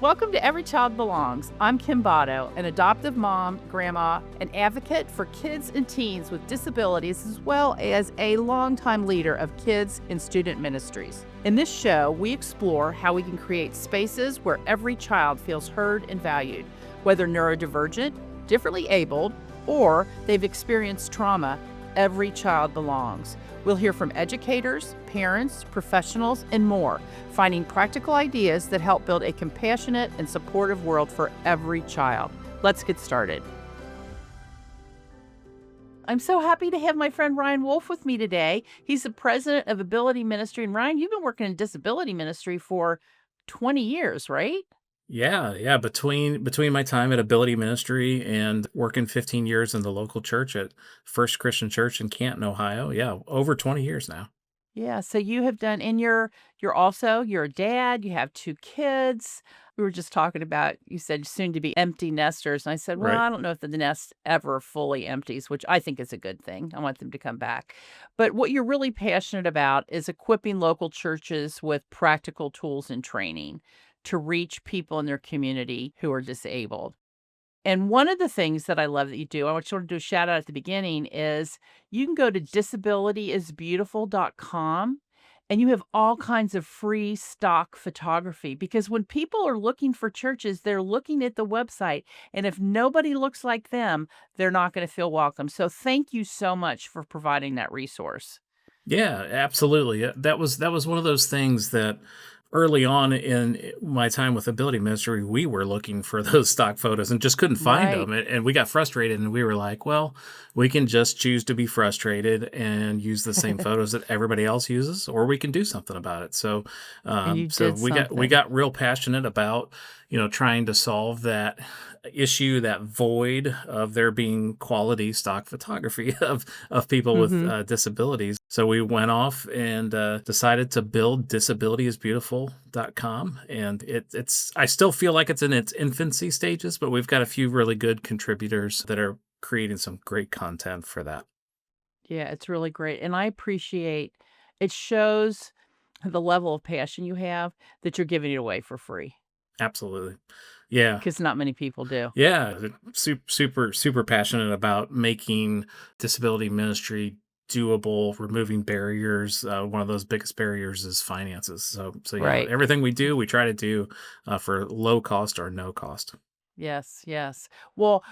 Welcome to Every Child Belongs. I'm Kim Botto, an adoptive mom, grandma, and advocate for kids and teens with disabilities, as well as a longtime leader of kids and student ministries. In this show, we explore how we can create spaces where every child feels heard and valued, whether neurodivergent, differently abled, or they've experienced trauma. Every child belongs. We'll hear from educators, parents, professionals, and more, finding practical ideas that help build a compassionate and supportive world for every child. Let's get started. I'm so happy to have my friend Ryan Wolfe with me today. He's the president of Ability Ministry. And Ryan, you've been working in disability ministry for 20 years, right? Yeah. Between my time at Ability Ministry and working 15 years in the local church at First Christian Church in Canton, Ohio. Yeah, over 20 years now. Yeah, so you have done and you're a dad, you have 2 kids. We were just talking about you said soon to be empty nesters, and I said, "Well, Right. I don't know if the nest ever fully empties," which I think is a good thing. I want them to come back. But what you're really passionate about is equipping local churches with practical tools and training to reach people in their community who are disabled. And one of the things that I love that you do, I just want to do a shout out at the beginning, is you can go to disabilityisbeautiful.com and you have all kinds of free stock photography because when people are looking for churches, they're looking at the website. And if nobody looks like them, they're not going to feel welcome. So thank you so much for providing that resource. Yeah, absolutely. That was one of those things that early on in my time with Ability Ministry, we were looking for those stock photos and just couldn't find Right. them. And we got frustrated and we were like, well, we can just choose to be frustrated and use the same photos that everybody else uses, or we can do something about it. So, And you so did something. we got real passionate about, trying to solve that issue, that void of there being quality stock photography of people with Hmm. disabilities. So we went off and decided to build disabilityisbeautiful.com. And I still feel like it's in its infancy stages, but we've got a few really good contributors that are creating some great content for that. Yeah, it's really great. And I appreciate it shows the level of passion you have that you're giving it away for free Absolutely. Yeah. because not many people do. Yeah. Super passionate about making disability ministry doable, removing barriers. One of those biggest barriers is finances. So yeah, Right. everything we do, we try to do for low cost or no cost. Yes, yes. Well,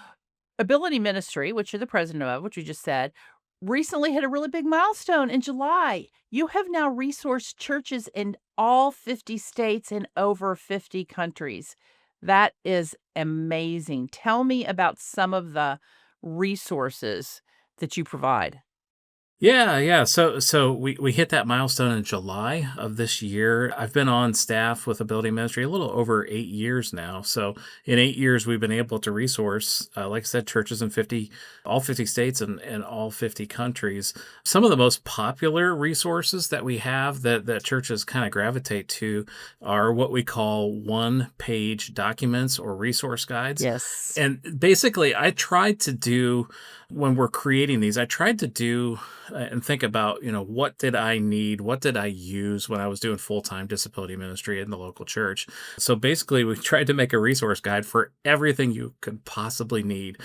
Ability Ministry, which you're the president of, which you just said, recently hit a really big milestone in July. You have now resourced churches in all 50 states and over 50 countries. That is amazing. Tell me about some of the resources that you provide. Yeah. So we hit that milestone in July of this year. I've been on staff with Ability Ministry a little over 8 years now. So in 8 years, we've been able to resource, like I said, churches in all 50 states and all 50 countries. Some of the most popular resources that we have that churches kind of gravitate to are what we call one-page documents or resource guides. Yes. And basically, I tried to do when we're creating these, I tried to do and think about, what did I need? What did I use when I was doing full time disability ministry in the local church? So basically, we tried to make a resource guide for everything you could possibly need,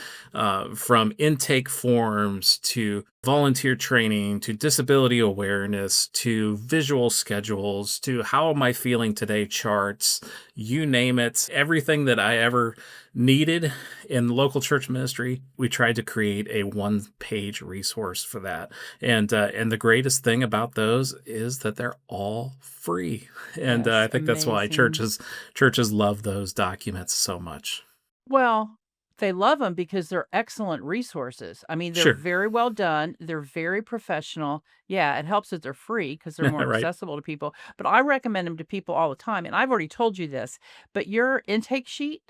from intake forms to volunteer training to disability awareness to visual schedules to how am I feeling today charts, you name it, everything that I ever needed in local church ministry, we tried to create a one-page resource for that. And the greatest thing about those is that they're all free, and I Yes, think that's why amazing. churches love those documents so much. Well, they love them because they're excellent resources. I mean, they're Sure, very well done. They're very professional. Yeah, it helps that they're free because they're more right? accessible to people. But I recommend them to people all the time. And I've already told you this, but your intake sheet,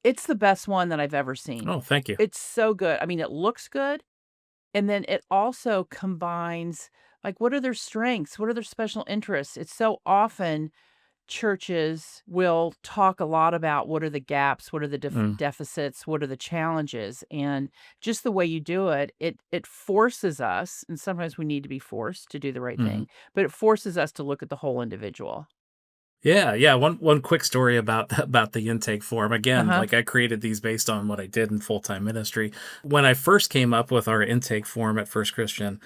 it's the best one that I've ever seen. Oh, thank you. It's so good. I mean, it looks good. And then it also combines like what are their strengths? What are their special interests? It's so often churches will talk a lot about what are the gaps, what are the Mm, deficits, what are the challenges, and just the way you do it, it forces us, and sometimes we need to be forced to do the right mhm. thing, but it forces us to look at the whole individual. Yeah, yeah. One quick story about about the intake form. Again, Uh-huh. like I created these based on what I did in full time ministry. When I first came up with our intake form at First Christian,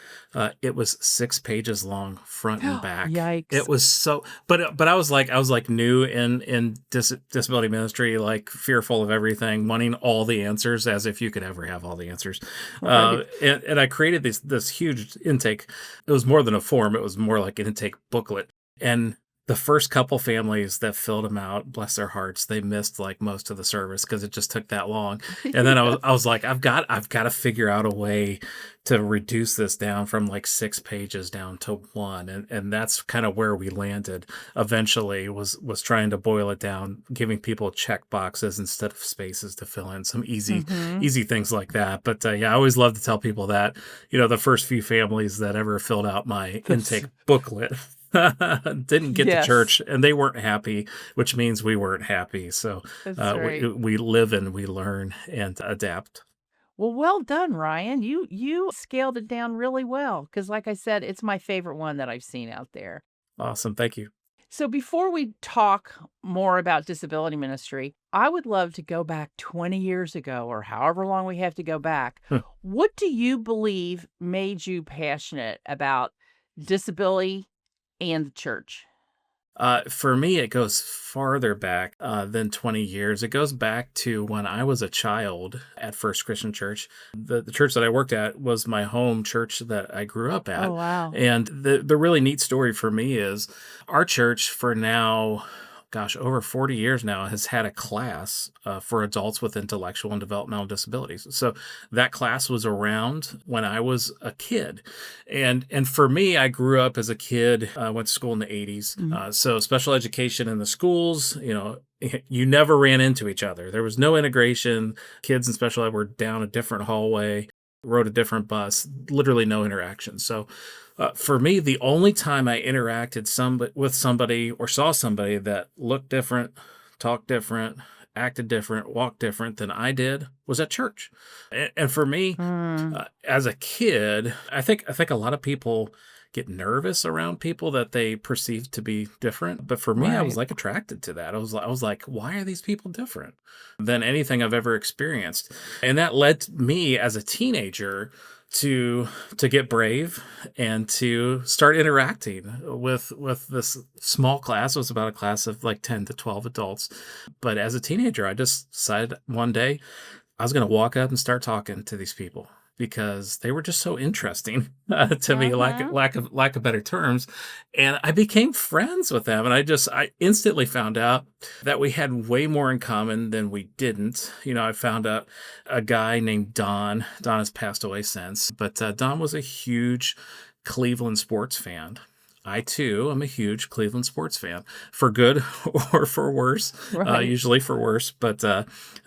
it was 6 pages long, front and back. Yikes. It was so, but I was like new in disability ministry, like fearful of everything, wanting all the answers, as if you could ever have all the answers. Right. And I created this huge intake. It was more than a form; it was more like an intake booklet. And the first couple families that filled them out, bless their hearts, they missed, like, most of the service because it just took that long, and then Yeah. I was like, I've gotta figure out a way to reduce this down from, like, 6 pages down to 1, and that's kinda where we landed eventually, was trying to boil it down, giving people check boxes instead of spaces to fill in, some Mhm. easy things like that, but, yeah, I always love to tell people that, the first few families that ever filled out my That's intake booklet didn't get to yes. church, and they weren't happy, which means we weren't happy. So That's right. we live and we learn and adapt. Well, well done, Ryan. You scaled it down really well because, like I said, it's my favorite one that I've seen out there. Awesome. Thank you. So before we talk more about disability ministry, I would love to go back 20 years ago or however long we have to go back. What do you believe made you passionate about disability and the church? For me, it goes farther back than 20 years. It goes back to when I was a child at First Christian Church. The church that I worked at was my home church that I grew up Oh, at. wow. And the really neat story for me is our church, for now, gosh, over 40 years now, has had a class for adults with intellectual and developmental disabilities. So that class was around when I was a kid. And for me, I grew up as a kid, went to school in the 80s. Mhm. So special education in the schools, you never ran into each other. There was no integration. Kids in special ed were down a different hallway, rode a different bus, literally no interaction. So for me, the only time I interacted with somebody or saw somebody that looked different, talked different, acted different, walked different than I did was at church. And for me, Mm, as a kid, I think a lot of people get nervous around people that they perceive to be different. But for me, I was right. like attracted to that. I was like, why are these people different than anything I've ever experienced? And that led me as a teenager to get brave and to start interacting with this small class. It was about a class of like 10 to 12 adults. But as a teenager, I just decided one day I was gonna walk up and start talking to these people because they were just so interesting, to me, Mhm. lack of better terms, and I became friends with them, and I instantly found out that we had way more in common than we didn't. I found out a guy named Don. Don has passed away since, but, Don was a huge Cleveland sports fan. I too am a huge Cleveland sports fan, for good or for worse, Right. usually for worse, but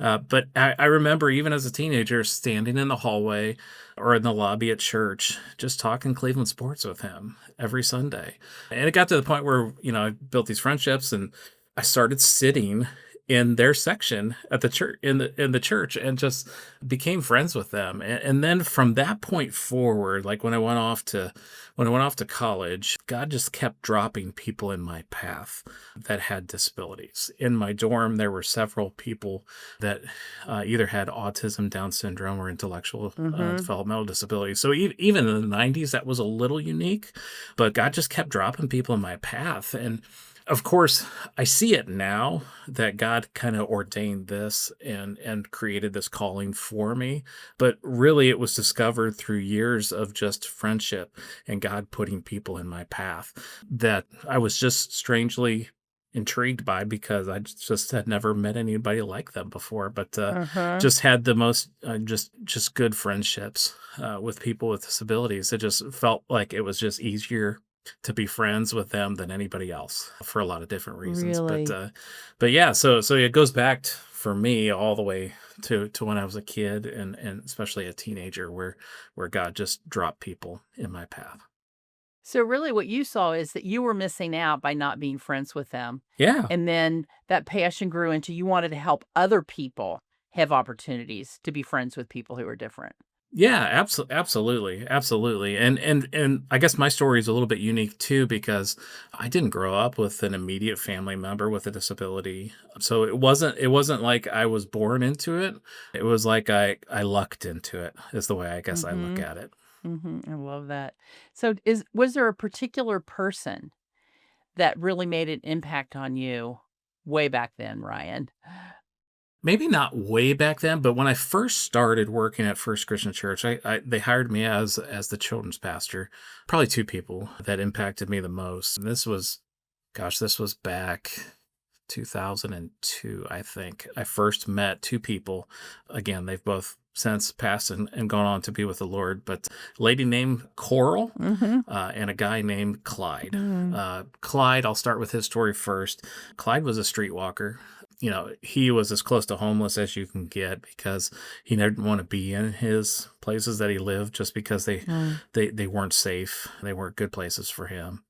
I remember even as a teenager standing in the hallway or in the lobby at church, just talking Cleveland sports with him every Sunday. And it got to the point where, I built these friendships and I started sitting in their section at the church in the church and just became friends with them. And then from that point forward, like when I went off to college, God just kept dropping people in my path that had disabilities. In my dorm, there were several people that either had autism, Down syndrome, or intellectual Mhm. developmental disabilities. So even in the 90s, that was a little unique, but God just kept dropping people in my path. And of course, I see it now that God kind of ordained this and created this calling for me, but really it was discovered through years of just friendship and God putting people in my path that I was just strangely intrigued by because I just had never met anybody like them before, but Uh-huh. just had the most just good friendships with people with disabilities. It just felt like it was just easier to be friends with them than anybody else for a lot of different reasons. Really? But yeah, so it goes back for me all the way to when I was a kid and especially a teenager where God just dropped people in my path. So really what you saw is that you were missing out by not being friends with them. Yeah. And then that passion grew into you wanted to help other people have opportunities to be friends with people who are different. Yeah, absolutely. And I guess my story is a little bit unique too because I didn't grow up with an immediate family member with a disability. So it wasn't like I was born into it. It was like I lucked into it is the way I guess I look Mhm. at it. Mhm. I love that. So was there a particular person that really made an impact on you way back then, Ryan? Maybe not way back then, but when I first started working at First Christian Church, I they hired me as the children's pastor. Probably two people that impacted me the most. And this was back 2002, I think. I first met two people. Again, they've both since passed and gone on to be with the Lord, but a lady named Coral Mhm. and a guy named Clyde. Mm. Clyde, I'll start with his story first. Clyde was a streetwalker. He was as close to homeless as you can get because he didn't want to be in his places that he lived just because Mm. they weren't safe. They weren't good places for him.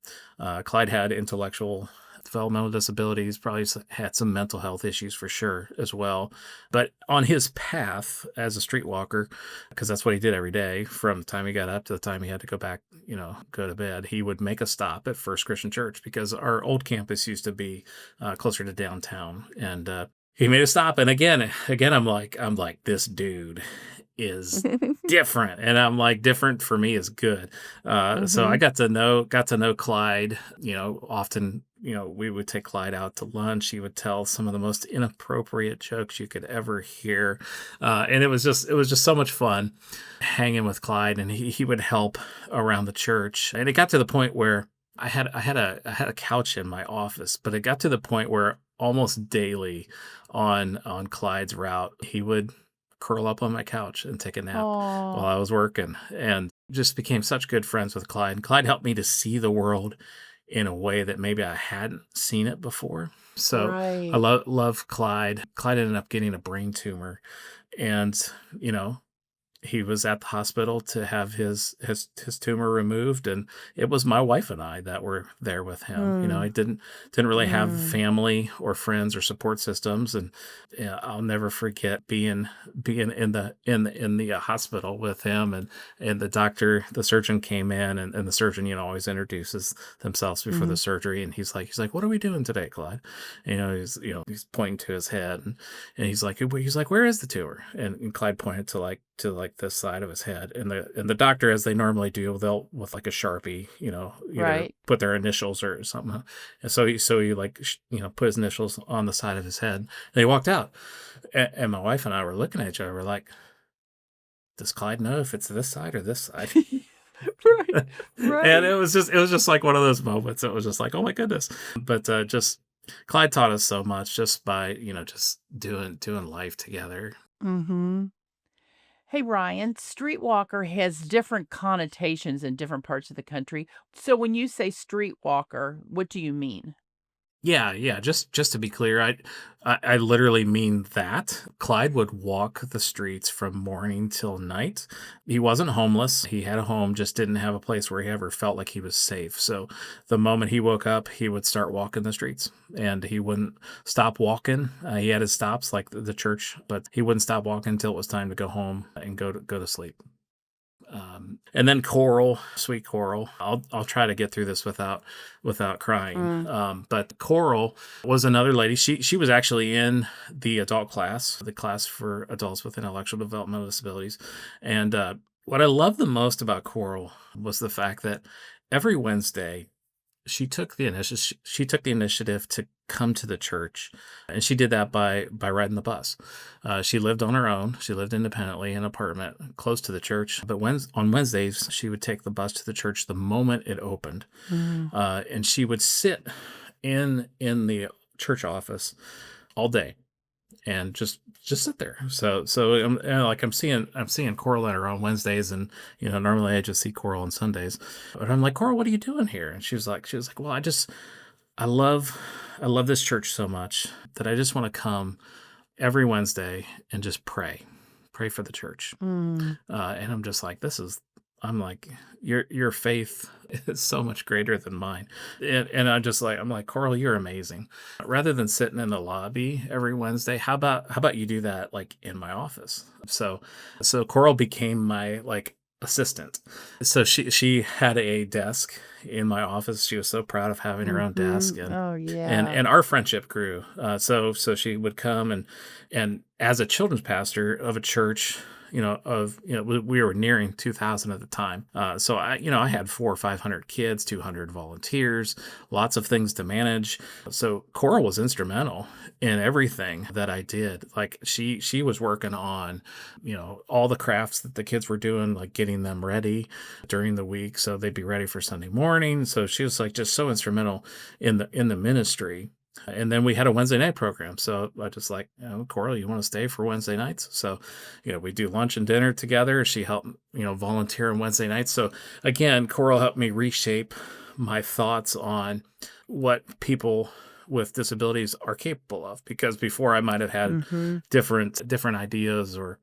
Clyde had intellectual developmental disabilities, probably had some mental health issues for sure as well. But on his path as a streetwalker, because that's what he did every day from the time he got up to the time he had to go back, go to bed, he would make a stop at First Christian Church because our old campus used to be closer to downtown. And he made a stop. And again, I'm like, this dude is different, and I'm like, different for me is good. So I Mhm. got to know Clyde. Often, we would take Clyde out to lunch. He would tell some of the most inappropriate jokes you could ever hear, and it was just so much fun hanging with Clyde, and he would help around the church. And it got to the point where I had a couch in my office, but it got to the point where almost daily on Clyde's route, he would curl up on my couch and take a nap while Aw. I was working, and just became such good friends with Clyde. And Clyde helped me to see the world in a way that maybe I hadn't seen it before. So I Right. love Clyde. Clyde ended up getting a brain tumor, and you know he was at the hospital to have his tumor removed, and it was my wife and I that were there with him. Mm. I didn't really have Mm. family or friends or support systems, and yeah, I'll never forget being in the hospital with him, and the surgeon came in, and the surgeon always introduces themselves before the Mhm. surgery, and he's like, what are we doing today, Clyde? He's pointing to his head, and he's like, where is the tumor? And Clyde pointed to like this side of his head, and the doctor, as they normally do, they'll with like a Sharpie, either Right. put their initials or something. And so he like put his initials on the side of his head, and he walked out. And my wife and I were looking at each other, we're like, does Clyde know if it's this side or this side? Right. And Right. it was just like one of those moments. It was just like, oh my goodness. But just Clyde taught us so much just by just doing life together. Mhm. Hey, Ryan, streetwalker has different connotations in different parts of the country. So when you say streetwalker, what do you mean? Yeah, yeah. Just to be clear, I literally mean that. Clyde would walk the streets from morning till night. He wasn't homeless. He had a home, just didn't have a place where he ever felt like he was safe. So the moment he woke up, he would start walking the streets, and he wouldn't stop walking. He had his stops like the church, but he wouldn't stop walking until it was time to go home and go to sleep. And then Coral, sweet Coral. I'll try to get through this without crying. Mm. But Coral was another lady. She was actually in the adult class, the class for adults with intellectual developmental disabilities. And what I love the most about Coral was the fact that every Wednesday she took the initiative to come to the church, and she did that by riding the bus. She lived on her own. She lived independently in an apartment close to the church. But on Wednesdays, she would take the bus to the church the moment it opened, Mm. and she would sit in the church office all day and just sit there. So like I'm seeing Coral at her on Wednesdays, and normally I just see Coral on Sundays, but I'm like, Coral, what are you doing here? And she was like, well, I love this church so much that I just want to come every Wednesday and just pray for the church. Mm. And I'm just like, this is I'm like, your faith is so much greater than mine. And I'm like, Coral, you're amazing. Rather than sitting in the lobby every Wednesday, how about you do that like in my office? So Coral became my like assistant. So she had a desk in my office. She was so proud of having her own desk, Oh, and yeah. our friendship grew. So she would come, and as a children's pastor of a church, we were nearing 2,000 at the time. So I had 400 or 500 kids, 200 volunteers, lots of things to manage. So Cora was instrumental in everything that I did. Like she was working on, all the crafts that the kids were doing, like getting them ready during the week so they'd be ready for Sunday morning. So she was like just so instrumental in the ministry. And then we had a Wednesday night program. So I just like, Coral, you want to stay for Wednesday nights? So, we do lunch and dinner together. She helped, volunteer on Wednesday nights. So again, Coral helped me reshape my thoughts on what people with disabilities are capable of. Because before I might have had Mhm. different ideas or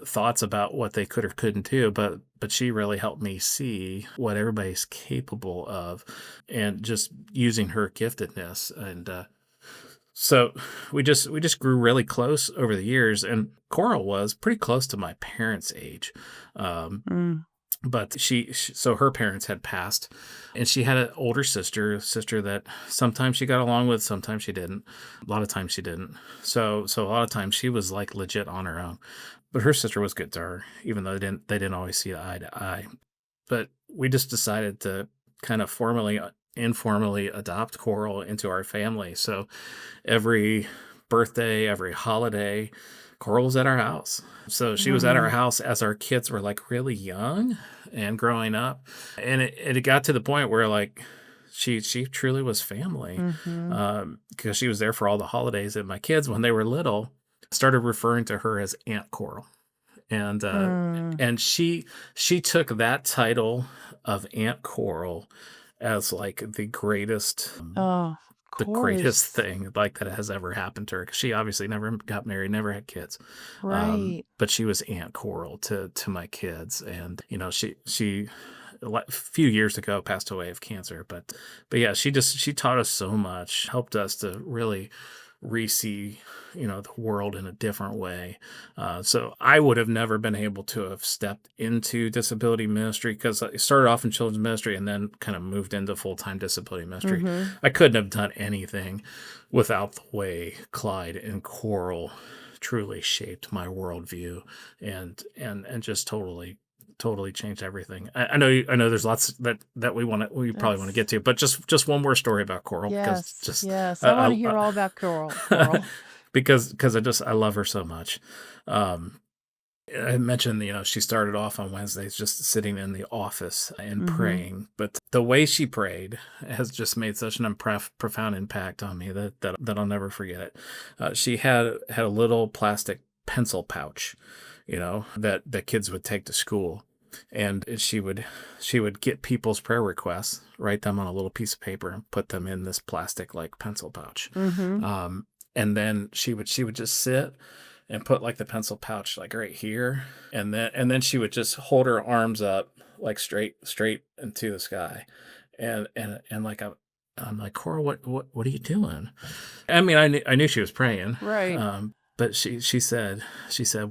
thoughts about what they could or couldn't do, but she really helped me see what everybody's capable of, and just using her giftedness. And so we just grew really close over the years, and Coral was pretty close to my parents' age. um, Mm. but so her parents had passed, and she had an older sister that sometimes she got along with, sometimes she didn't. A lot of times she didn't. So a lot of times she was like legit on her own. But her sister was good to her, even though they didn't always see eye to eye. But we just decided to kind of informally adopt Coral into our family. So every birthday, every holiday, Coral was at our house. So she was at our Mm. house as our kids were like really young and growing up. And it got to the point where like she truly was family, Mhm. because she was there for all the holidays. And my kids, when they were little, started referring to her as Aunt Coral. And Mm. she took that title of Aunt Coral as like Oh, of the greatest course. thing like that has ever happened to her. 'Cause she obviously never got married, never had kids. Right. But she was Aunt Coral to my kids. And she a few years ago passed away of cancer. But yeah, she taught us so much, helped us to really re-see the world in a different way. So I would have never been able to have stepped into disability ministry, because I started off in children's ministry and then kind of moved into full-time disability ministry. Mhm. I couldn't have done anything without the way Clyde and Coral truly shaped my worldview, and just totally changed everything. I know there's lots that we probably want to That's get to, but just one more story about Coral, because yes, just yes. I I, wanna hear all about I Coral. because I love her so much. Um, I mentioned, she started off on Wednesdays just sitting in the office and Mhm. praying, but the way she prayed has just made such an profound impact on me that I'll never forget it. She had a little plastic pencil pouch, that kids would take to school, and she would get people's prayer requests, write them on a little piece of paper, and put them in this plastic like pencil pouch. Mhm. Um, and then she would just sit and put like the pencil pouch like right here, and then she would just hold her arms up like straight into the sky. And like I'm like, Cora, what are you doing? I mean, I knew she was praying. Right. But she said,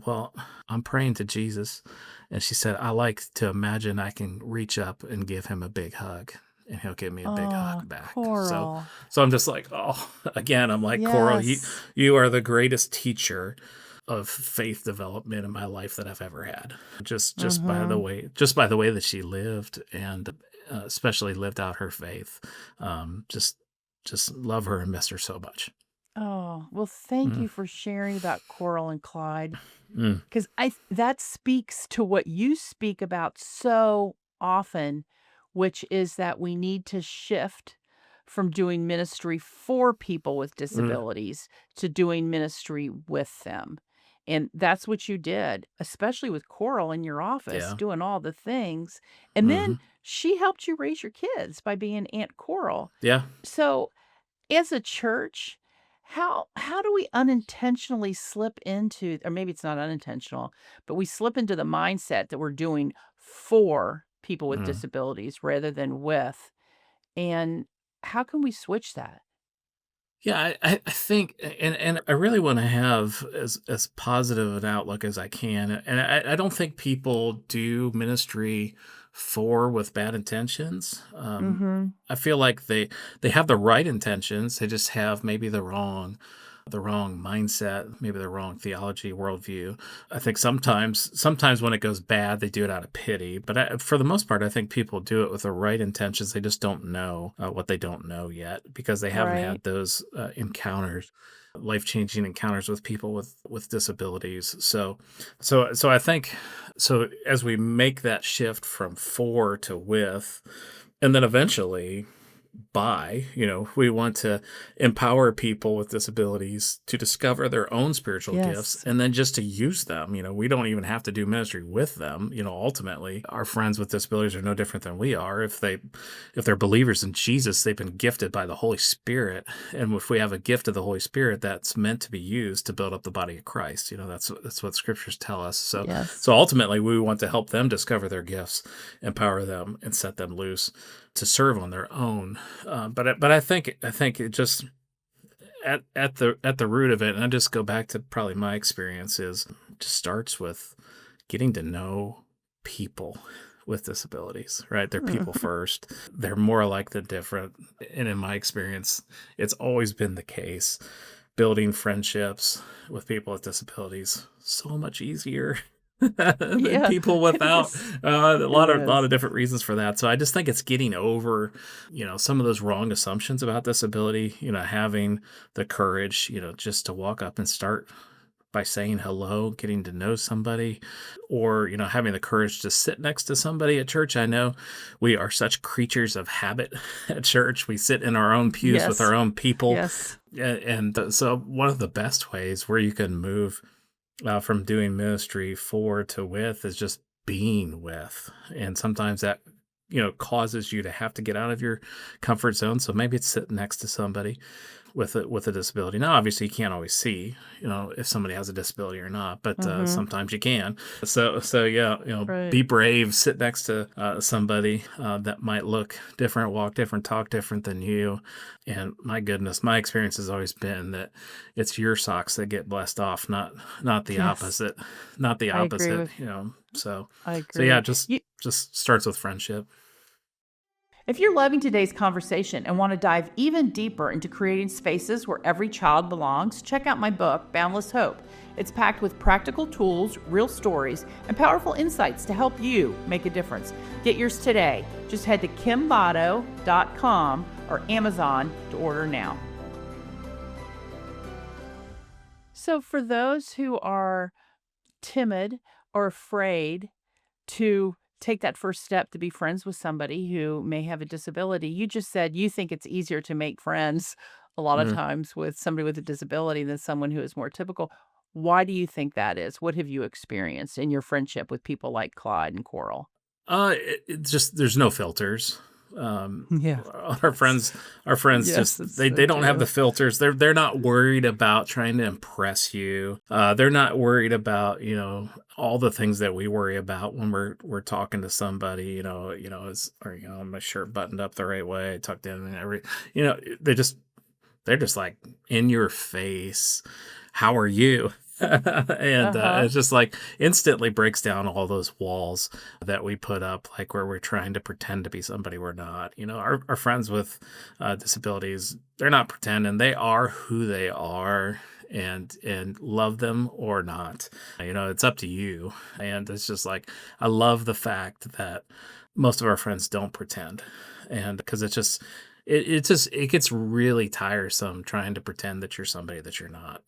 well, I'm praying to Jesus. And she said, I like to imagine I can reach up and give him a big hug, and he'll give me a big hug Oh, back. So Coral. so I'm just like, oh, again, I'm like, Coral, you Yes. you are the greatest teacher of faith development in my life that I've ever had. Mhm. Just by the way that she lived, and especially lived out her faith. Just love her and miss her so much. Oh, well, thank Mm, you for sharing about Coral and Clyde. mm, 'Cause that speaks to what you speak about so often, which is that we need to shift from doing ministry for people with mm, disabilities to doing ministry with them. And that's what you did, especially with Coral in your office, yeah. doing all the things. And then Hmm. she helped you raise your kids by being Aunt Coral. Yeah. So as a church, how do we unintentionally slip into, or maybe it's not unintentional, but we slip into the mindset that we're doing for people with Mm. disabilities rather than with. And how can we switch that? Yeah, I think, and I really want to have as positive an outlook as I can. And I don't think people do ministry for with bad intentions. Mhm. I feel like they have the right intentions. They just have maybe the wrong mindset, maybe the wrong theology, worldview. I think sometimes when it goes bad, they do it out of pity. But for the most part, I think people do it with the right intentions. They just don't know what they don't know yet because they haven't Right. had those encounters, life changing encounters with people with disabilities. So I think so as we make that shift from for to with, and then eventually we want to empower people with disabilities to discover their own spiritual gifts Yes. and then just to use them. We don't even have to do ministry with them. Ultimately, our friends with disabilities are no different than we are. If they're believers in Jesus, they've been gifted by the Holy Spirit. And if we have a gift of the Holy Spirit, that's meant to be used to build up the body of Christ. That's what scriptures tell us. So Yes. so ultimately we want to help them discover their gifts, empower them, and set them loose to serve on their own. But I think it just at the root of it, and I just go back to probably my experience is it just starts with getting to know people with disabilities, right? They're people first. They're more alike than different. And in my experience, it's always been the case. Building friendships with people with disabilities so much easier than Yeah, people it without. is. A It lot of is. different reasons for that. So I just think it's getting over, some of those wrong assumptions about disability. Having the courage, just to walk up and start by saying hello, getting to know somebody, or having the courage to sit next to somebody at church. I know we are such creatures of habit at church. We sit in our own pews with Yes. our own people, Yes. so one of the best ways where you can move from doing ministry for to with is just being with. And sometimes that, causes you to have to get out of your comfort zone. So maybe it's sitting next to somebody with a disability. Now, obviously, you can't always see, if somebody has a disability or not, but Mhm. sometimes you can. So yeah, Right. be brave. Sit next to somebody that might look different, walk different, talk different than you. And my goodness, my experience has always been that it's your socks that get blessed off, not the Yes. opposite, not the I agree opposite. with I So yeah, agree. just starts with friendship. If you're loving today's conversation and want to dive even deeper into creating spaces where every child belongs, check out my book, Boundless Hope. It's packed with practical tools, real stories, and powerful insights to help you make a difference. Get yours today. Just head to kimbotto.com or Amazon to order now. So, for those who are timid or afraid to take that first step to be friends with somebody who may have a disability. You just said you think it's easier to make friends a lot of Mm. times with somebody with a disability than someone who is more typical. Why do you think that is? What have you experienced in your friendship with people like Clyde and Coral? It's just there's no filters. Um, Yeah, our that's friends, our friends yes, just that's they so don't have the true. filters. They're not worried about trying to impress you. They're not worried about all the things that we worry about when we're talking to somebody. My shirt buttoned up the right way, tucked in, and you know they're just like in your face. How are you? And Uh-huh. it's just like instantly breaks down all those walls that we put up, like where we're trying to pretend to be somebody we're not. Our friends with disabilities, they're not pretending. They are who they are, and love them or not. It's up to you. And it's just like I love the fact that most of our friends don't pretend, and because it gets really tiresome trying to pretend that you're somebody that you're not.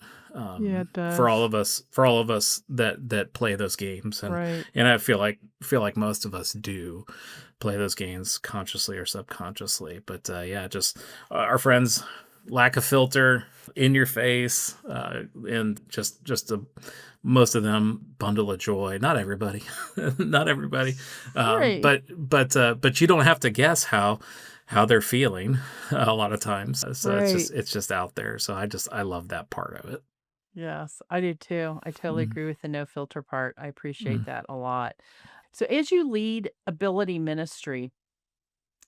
Yeah, it For all does. of us that play those games, and Right. and I feel like most of us do play those games consciously or subconsciously. But yeah, just our friends lack a filter, in your face, and just a most of them bundle of joy. Not everybody, not everybody, Right. but you don't have to guess how they're feeling a lot of times. So it's just Right. it's just out there. So I love that part of it. Yes, I do too. I totally Mm, agree with the no filter part. I appreciate mm. that a lot. So as you lead ability ministry,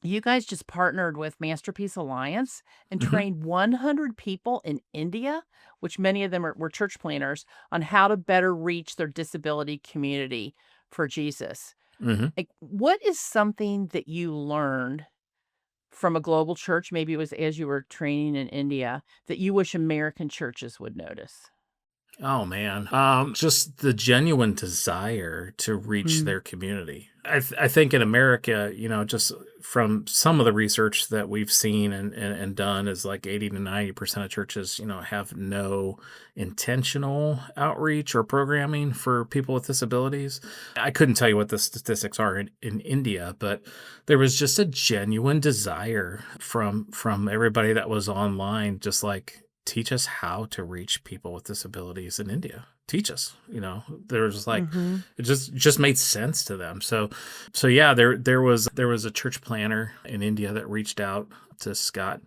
you guys just partnered with Masterpiece Alliance and Hmm. trained 100 people in India, which many of them were church planners, on how to better reach their disability community for Jesus. Hmm. Like, what is something that you learned from a global church, maybe it was as you were training in India, that you wish American churches would notice? Oh man, just the genuine desire to reach Mm, their community. I think in America, just from some of the research that we've seen and done, is like 80 to 90% of churches, have no intentional outreach or programming for people with disabilities. I couldn't tell you what the statistics are in India, but there was just a genuine desire from everybody that was online, just like, teach us how to reach people with disabilities in India. Teach us, there's just like, mhm, it just made sense to them. So yeah, there was a church planner in India that reached out to Scott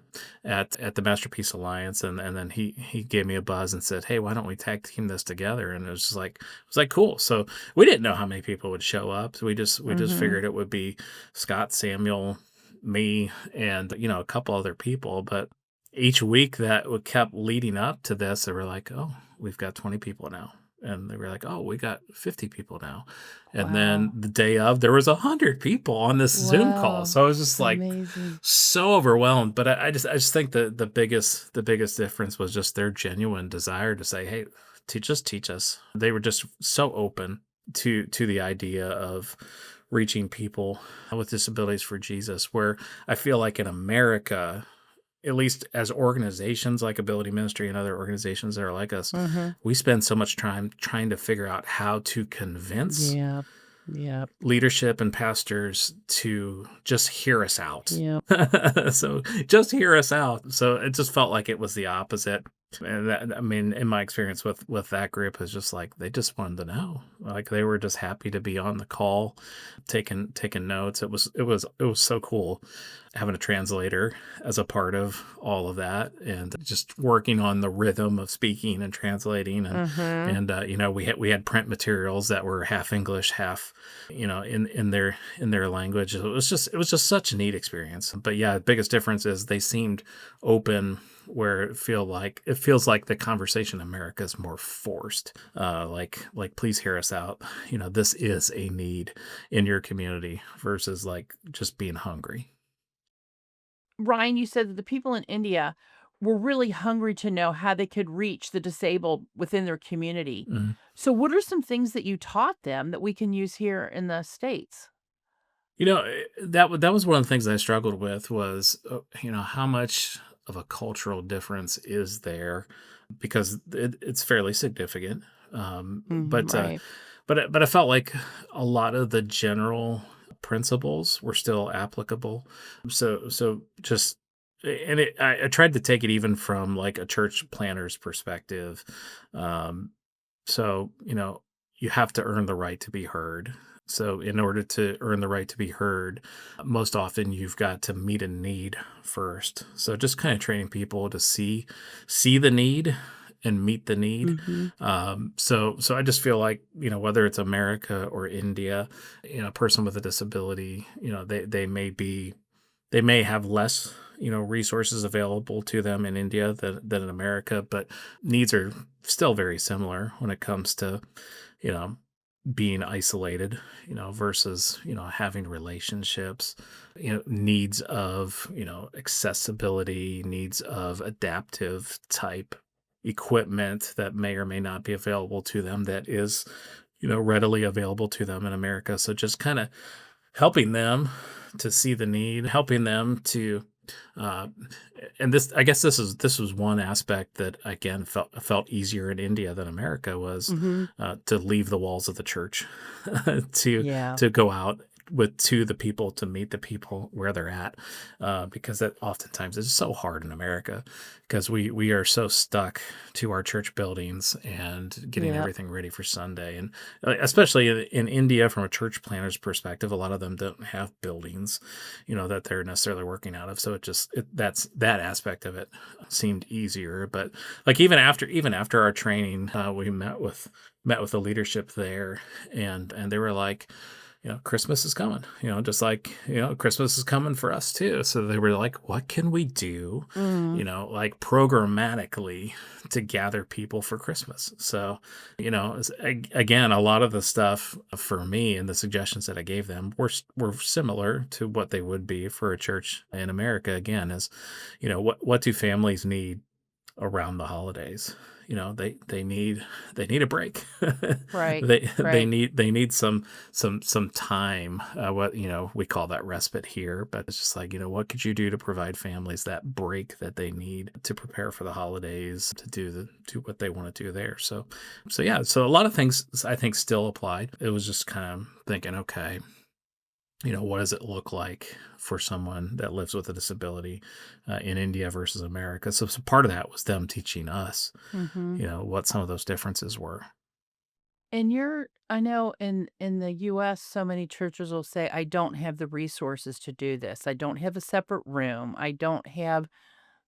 at the Masterpiece Alliance, and then he gave me a buzz and said, "Hey, why don't we tag team this together?" And it was like cool. So we didn't know how many people would show up. So we just mhm. figured it would be Scott, Samuel, me, and a couple other people. But each week that kept leading up to this, they were like, "Oh, we've got 20 people now." And they were like, "Oh, we got 50 people now." And then Wow. the day of, there was 100 people on this Zoom call. Wow. So I was just like Amazing. so overwhelmed. But I just think the biggest difference was just their genuine desire to say, "Hey, teach us." They were just so open to the idea of reaching people with disabilities for Jesus, where I feel like in America, at least as organizations like Ability Ministry and other organizations that are like us, Mhm. we spend so much time trying to figure out how to convince Yep. Yep. leadership and pastors to just hear us out. Yep. So just hear us out. So it just felt like it was the opposite. And that, I mean, in my experience with that group, is just like they just wanted to know. Like they were just happy to be on the call, taking notes. It was so cool having a translator as a part of all of that, and just working on the rhythm of speaking and translating. and Mhm. and we had print materials that were half English, half in their language. It was just such a neat experience. But yeah, the biggest difference is they seemed open, where it feels like the conversation in America is more forced. Like, please hear us out. This is a need in your community, versus like just being hungry. Ryan, you said that the people in India were really hungry to know how they could reach the disabled within their community. Mhm. So, what are some things that you taught them that we can use here in the States? That was one of the things I struggled with, was, how much of a cultural difference is there, because it's fairly significant. Mhm, right. But I felt like a lot of the general principles were still applicable. So just, and I tried to take it even from like a church planner's perspective. Um, so, you have to earn the right to be heard. So, in order to earn the right to be heard, most often you've got to meet a need first. So, just kind of training people to see the need and meet the need. Mhm. So I just feel like, whether it's America or India, a person with a disability, they may have less, resources available to them in India than in America, but needs are still very similar when it comes to, you know, being isolated, versus, having relationships, needs of, accessibility, needs of adaptive type equipment that may or may not be available to them, that is, readily available to them in America. So just kind of helping them to see the need, helping them to, uh, and this, I guess this was one aspect that again felt easier in India than America, was Mhm. to leave the walls of the church, to Yeah. to go out to the people, to meet the people where they're at, because that oftentimes is so hard in America, because we are so stuck to our church buildings and getting Yep. everything ready for Sunday. And especially in India, from a church planner's perspective, a lot of them don't have buildings, that they're necessarily working out of. So that aspect of it seemed easier. But like, even after our training, we met with the leadership there, and they were like, Christmas is coming, just like, Christmas is coming for us too. So they were like, what can we do, Mm, like programmatically to gather people for Christmas? So, again, a lot of the stuff for me and the suggestions that I gave them were similar to what they would be for a church in America. Again, is, what do families need around the holidays? They need a break. right, They right. need some time. What we call that respite here, but it's just like, what could you do to provide families that break that they need to prepare for the holidays, to do what they want to do there. So yeah, so a lot of things I think still applied. It was just kind of thinking, okay, what does it look like for someone that lives with a disability in India versus America? So part of that was them teaching us, Hmm. what some of those differences were. And I know in the US, so many churches will say, I don't have the resources to do this. I don't have a separate room. I don't have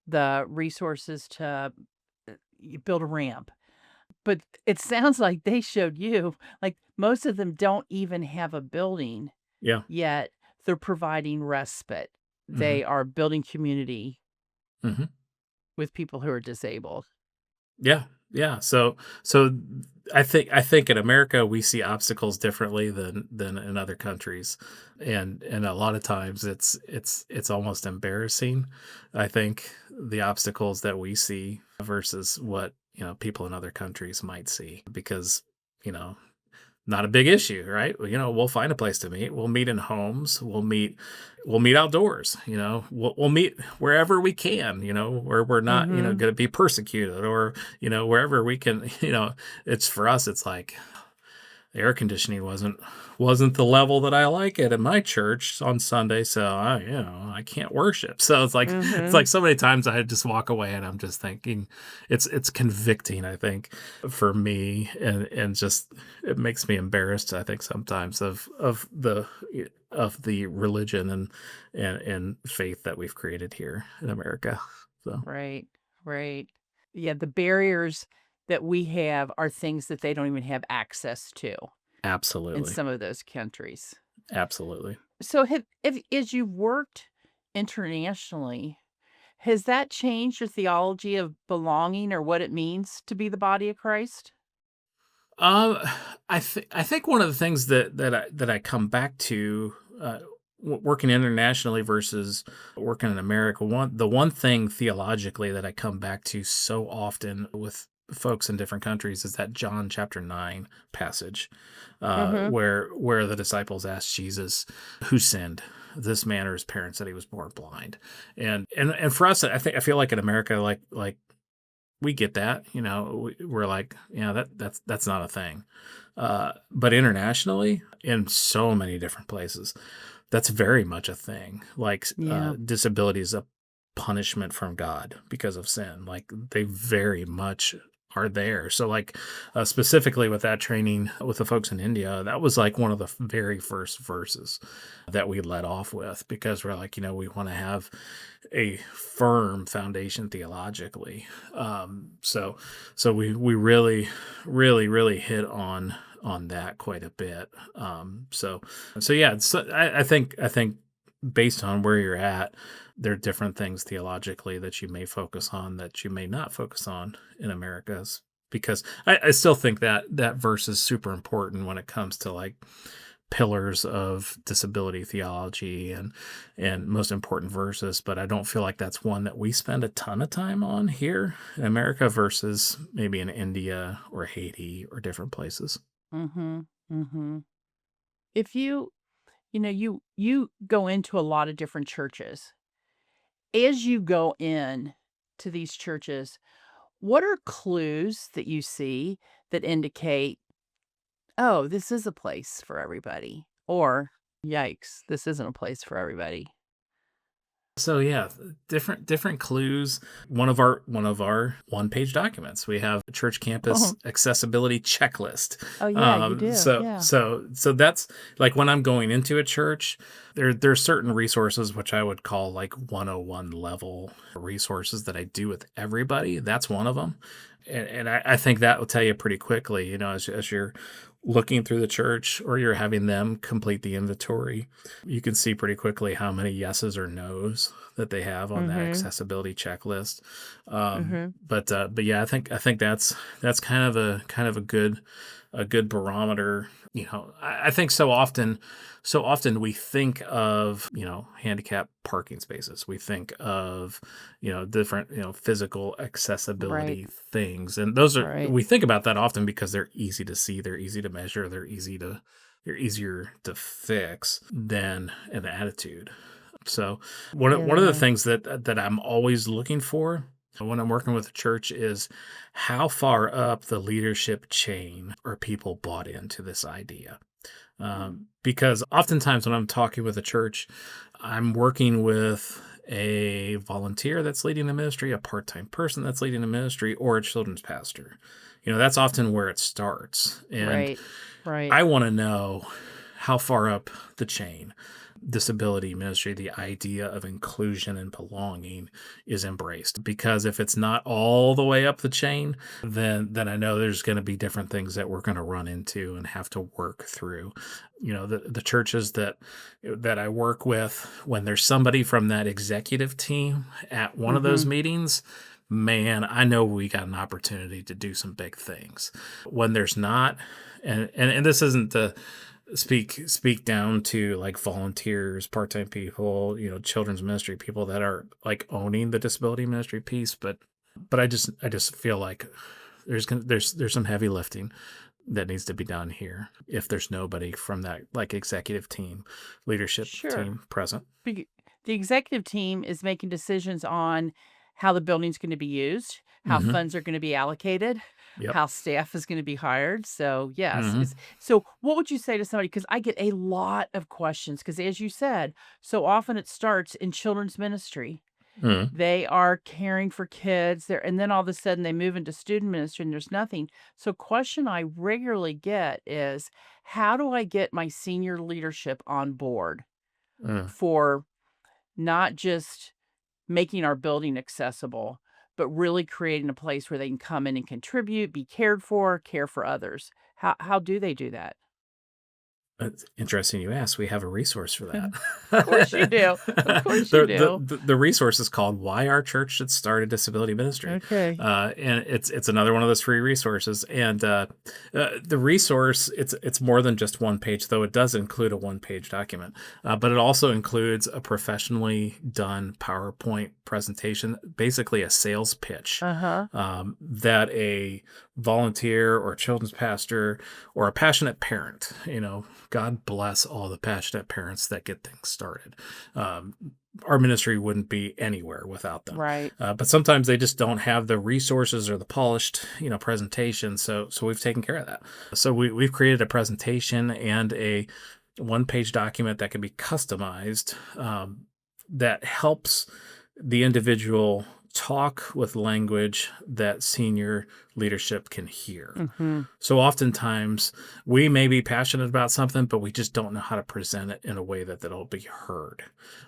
the resources to build a ramp. But it sounds like they showed you, like most of them don't even have a building, Yeah. yet they're providing respite. hmm They are building community hmm with people who are disabled. Yeah. Yeah. So I think in America we see obstacles differently than in other countries, and a lot of times it's almost embarrassing. I think the obstacles that we see versus what people in other countries might see, because you know not a big issue, right? Well, we'll find a place to meet. We'll meet in homes. We'll meet outdoors. We'll meet wherever we can. Where we're not, Mhm. going to be persecuted, or wherever we can. It's for us. It's like the air conditioning wasn't the level that I like it in my church on Sunday, so I can't worship. So it's like Mhm. so many times I just walk away and I'm just thinking it's convicting, I think, for me, and just it makes me embarrassed, I think, sometimes of the religion and faith that we've created here in America. So Right. Right. Yeah, the barriers that we have are things that they don't even have access to in absolutely. some of those countries. Absolutely. So have if as you've worked internationally, has that changed your theology of belonging or what it means to be the body of Christ? Um, I think one of the things that I come back to, working internationally versus working in America, the one thing theologically that I come back to so often with folks in different countries is that John chapter 9 passage, Mhm. where the disciples asked Jesus, who sinned, this man or his parents, that he was born blind. And for us, I feel like in America, like we get that, we're like, yeah, that's not a thing. But internationally, in so many different places, that's very much a thing. Like, Yeah. disability is a punishment from God because of sin. Like, they very much are there. So, like, specifically with that training with the folks in India, that was like one of the very first verses that we led off with, because we're like, we want to have a firm foundation theologically. So we really hit on that quite a bit. So yeah, I think based on where you're at, there are different things theologically that you may focus on that you may not focus on in America's, because I still think that verse is super important when it comes to like pillars of disability theology and most important verses, but I don't feel like that's one that we spend a ton of time on here in America versus maybe in India or Haiti or different places. Mhm. Mhm. If you go into a lot of different churches. As you go in to these churches, what are clues that you see that indicate, "Oh, this is a place for everybody," or, "Yikes, this isn't a place for everybody?" So yeah, different clues. One of our one-page documents. We have a church campus accessibility checklist. Oh, yeah, you do, So yeah. so so that's like when I'm going into a church, there's certain resources which I would call like 101 level resources that I do with everybody. That's one of them. And I think that will tell you pretty quickly, as you're looking through the church or you're having them complete the inventory, you can see pretty quickly how many yeses or nos that they have on that Mhm. accessibility checklist. Mhm. But yeah, I think that's kind of a good barometer. I think so often we think of, handicap parking spaces. We think of, different, physical Right. accessibility things. And Right. we think about that often because they're easy to see, they're easy to measure, they're easier to fix than an attitude. So one of the Yeah. things that I'm always looking for when I'm working with a church is how far up the leadership chain are people bought into this idea. Because oftentimes when I'm talking with a church, I'm working with a volunteer that's leading the ministry, a part-time person that's leading the ministry, or a children's pastor. That's often where it starts. And Right. Right. I want to know how far up the chain disability ministry, the idea of inclusion and belonging is embraced. Because if it's not all the way up the chain, then I know there's going to be different things that we're going to run into and have to work through. The churches that I work with, when there's somebody from that executive team at one of those Mhm. meetings, man, I know we got an opportunity to do some big things. When there's not, and this isn't to speak down to like volunteers, part-time people, children's ministry people that are like owning the disability ministry piece, but I just feel like there's some heavy lifting that needs to be done here if there's nobody from that like executive team, leadership Sure. team present. Be The executive team is making decisions on how the building's gonna be used, how Mhm. funds are gonna be allocated, Yep. how staff is gonna be hired, so, yes, Mhm. so what would you say to somebody? Because I get a lot of questions. Because as you said, so often it starts in children's ministry. Mhm. They are caring for kids there, and then all of a sudden they move into student ministry and there's nothing. So question I regularly get is, how do I get my senior leadership on board Mhm. for not just making our building accessible, but really creating a place where they can come in and contribute, be cared for, care for others? How do they do that? It's interesting you ask. We have a resource for that. Of course you do. Of course you do. The resource is called "Why Our Church Should Start a Disability Ministry," Okay. and it's another one of those free resources. And the resource it's more than just one page, though it does include a one-page document, but it also includes a professionally done PowerPoint presentation, basically a sales pitch Uh-huh. that a volunteer or a children's pastor or a passionate parent, God bless all the passionate parents that get things started. Um, our ministry wouldn't be anywhere without them. Right. But sometimes they just don't have the resources or the polished, presentation. So we've taken care of that. So we've created a presentation and a one-page document that can be customized, that helps the individual talk with language that senior leadership can hear. Mhm. So oftentimes we may be passionate about something, but we just don't know how to present it in a way that'll be heard.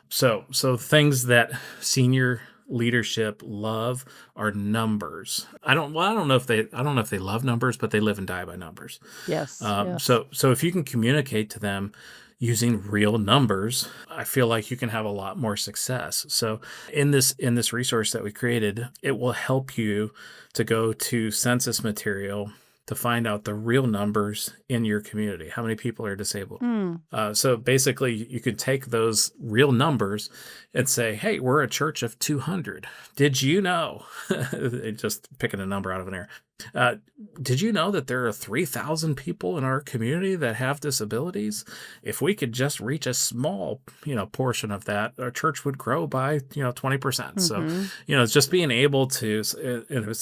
So things that senior leadership love are numbers. I don't know if they love numbers, but they live and die by numbers. Yes, Um, yes. so so if you can communicate to them using real numbers, I feel like you can have a lot more success. So in this resource that we created, it will help you to go to census material to find out the real numbers in your community. How many people are disabled? Hmm. So basically, you could take those real numbers and say, "Hey, we're a church of 200. Did you know?" Just picking a number out of an air. Uh, did you know that there are 3,000 people in our community that have disabilities? If we could just reach a small, portion of that, our church would grow by, 20%. So, Mhm. it's just being able to,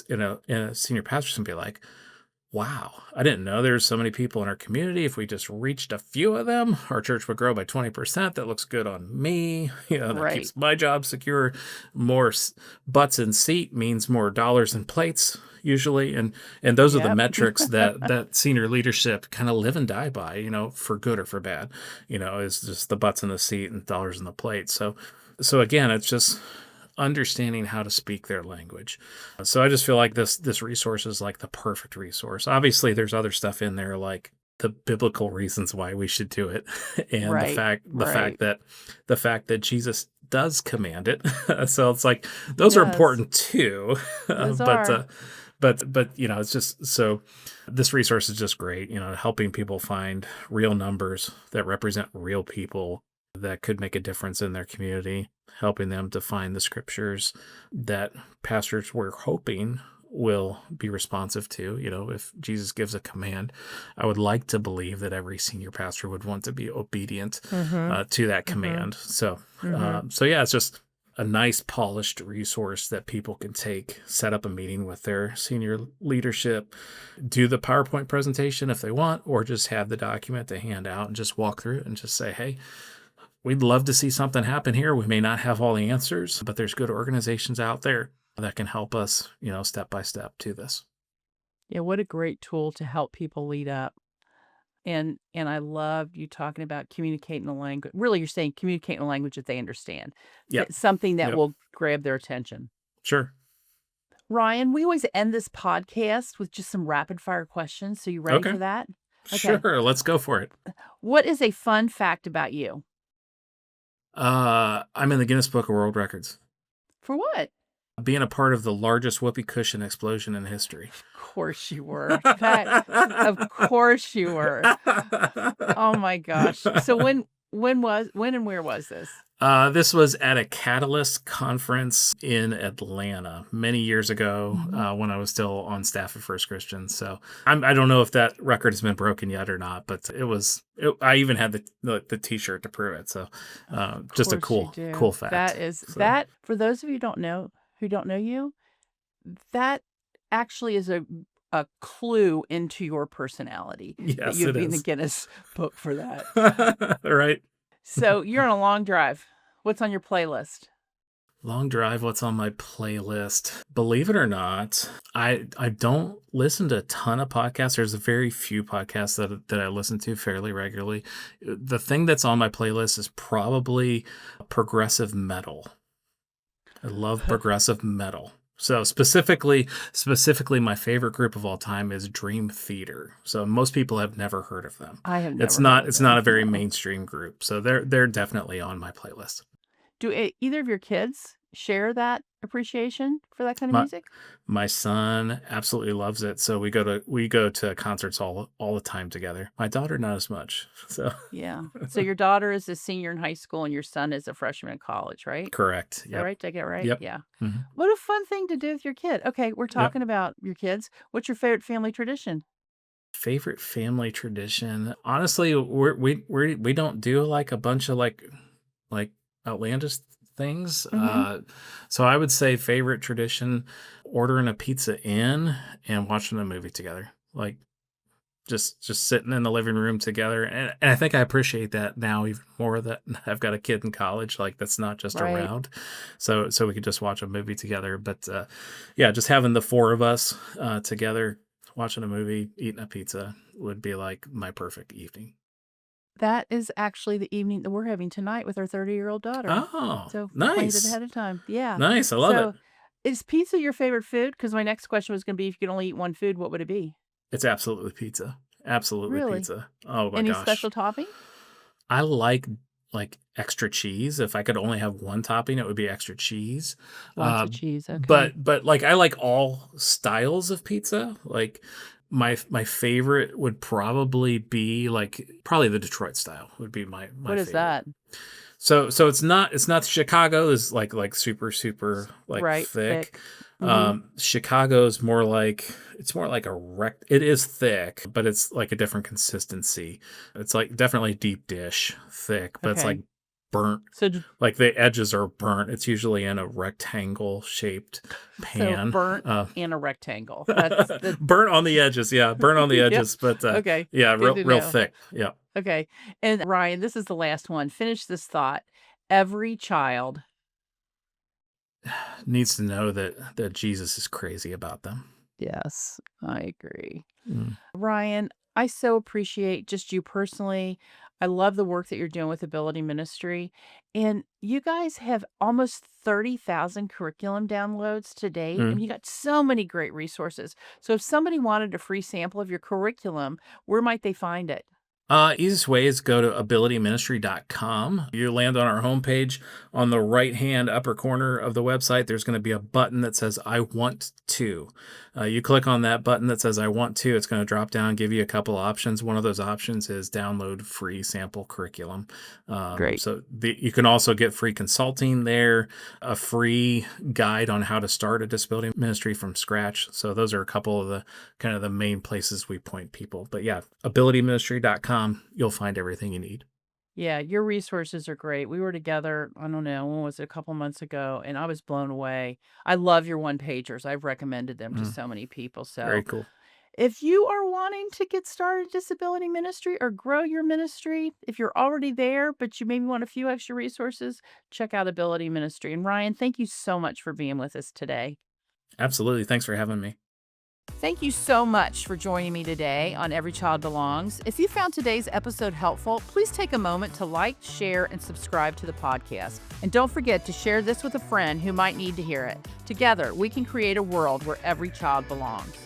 in a senior pastor, can be like, wow, I didn't know there's so many people in our community. If we just reached a few of them, our church would grow by 20%. That looks good on me. That Right. keeps my job secure. More butts in seat means more dollars and plates usually. And those are the Yep. metrics that senior leadership kind of live and die by, for good or for bad, is just the butts in the seat and dollars in the plate. So again, it's just understanding how to speak their language. So I just feel like this resource is like the perfect resource. Obviously, there's other stuff in there like the biblical reasons why we should do it, and the Right, fact the right. fact that the fact that Jesus does command it. So it's like He those are does. important too. Those But are. it's just so this resource is just great. Helping people find real numbers that represent real people that could make a difference in their community, helping them to find the scriptures that pastors were hoping will be responsive to. If Jesus gives a command, I would like to believe that every senior pastor would want to be obedient Mhm. to that Mhm. command. So, Mhm. yeah, it's just a nice polished resource that people can take, set up a meeting with their senior leadership, do the PowerPoint presentation if they want, or just have the document to hand out and just walk through it and just say, hey, we'd love to see something happen here. We may not have all the answers, but there's good organizations out there that can help us, step by step to this. Yeah, what a great tool to help people lead up. And I loved you talking about communicating the language. Really, you're saying communicate in a language that they understand. Yep. Something that Yep. will grab their attention. Sure. Ryan, we always end this podcast with just some rapid fire questions. So you ready Okay. for that? Okay. Sure. Let's go for it. What is a fun fact about you? I'm in the Guinness Book of World Records. For what? Being a part of the largest whoopee cushion explosion in history. Of course you were. Of course you were. Oh my gosh. So when and where was this? This was at a Catalyst conference in Atlanta many years ago Mhm. when I was still on staff at First Christian. So I don't know if that record has been broken yet or not, but it was. I even had the T-shirt to prove it. So Of just a course you cool do. That fact. is So that for those of you who don't know you, that actually is a clue into your personality that yes, you'd it be in the is. Guinness book for that. Right. So you're on a long drive. What's on your playlist? Long drive, what's on my playlist? Believe it or not, I don't listen to a ton of podcasts. There's a very few podcasts that I listen to fairly regularly. The thing that's on my playlist is probably progressive metal. I love progressive metal. So specifically my favorite group of all time is Dream Theater. So most people have never heard of them. I have It's never heard not of it's not a them. very No. mainstream group. So they're definitely on my playlist. Do either of your kids share that appreciation for that kind of My music? My son absolutely loves it, so we go to concerts all the time together. My daughter, not as much. So Yeah. So your daughter is a senior in high school and your son is a freshman in college, right? correct. Is that Yep. right? Did I get it right? Yep. Yeah. Mhm. What a fun thing to do with your kid. Okay, we're Yep. talking about your kids. What's your favorite family tradition? Favorite family tradition? Honestly, we don't do, like, a bunch of, like, outlandish things, Mhm. so I would say favorite tradition, ordering a pizza in and watching a movie together. Like, just sitting in the living room together, and I think I appreciate that now even more that I've got a kid in college, like, that's not just Right. around, so we could just watch a movie together, but, yeah, just having the 4 of us, together, watching a movie, eating a pizza would be, like, my perfect evening. That is actually the evening that we're having tonight with our 30-year-old daughter. Oh, So planned it nice. ahead of time. Yeah. Nice, I love it. So is pizza your favorite food? Because my next question was going to be if you could only eat one food, what would it be? It's absolutely pizza. Absolutely Really? pizza. Oh my Any gosh. special topping? I like extra cheese. If I could only have one topping, it would be extra cheese. Lots Uh, of cheese. Okay. but like I like all styles of pizza. Like my favorite would probably be probably the Detroit style would be my What is favorite. that? So it's not Chicago is like super like Right. thick. Thick. Mm-hmm. Chicago's more like it's more like a it is thick, but it's like a different consistency. It's like definitely deep dish thick, but it's like Okay. burnt. So Like the edges are burnt. It's usually in a rectangle shaped so pan. burnt in a rectangle. That's the Burnt on the edges, yeah, burnt on the Yep. edges, but Okay. yeah, Good real to real know. thick. Yeah. Okay. And Ryan, this is the last one. Finish this thought. Every child. Needs to know that Jesus is crazy about them. Yes, I agree. Mm. Ryan, I so appreciate just you personally. I love the work that you're doing with Ability Ministry. And you guys have almost 30,000 curriculum downloads to date. I Mm. mean, you got so many great resources. So if somebody wanted a free sample of your curriculum, where might they find it? Easiest way is go to abilityministry.com. You land on our homepage. On the right hand upper corner of the website, there's going to be a button that says I want to. You click on that button that says I want to. It's going to drop down, give you a couple options. One of those options is download free sample curriculum. Great. You can also get free consulting there, a free guide on how to start a disability ministry from scratch. So those are a couple of the kind of the main places we point people. But yeah, abilityministry.com, you'll find everything you need. Yeah, your resources are great. We were together, I don't know, when was it, a couple months ago, and I was blown away. I love your one pagers. I've recommended them to Mm, so many people. very So cool. if you are wanting to get started in disability ministry or grow your ministry, if you're already there, but you maybe want a few extra resources, check out Ability Ministry. And Ryan, thank you so much for being with us today. Absolutely. Thanks for having me. Thank you so much for joining me today on Every Child Belongs. If you found today's episode helpful, please take a moment to like, share, and subscribe to the podcast. And don't forget to share this with a friend who might need to hear it. Together, we can create a world where every child belongs.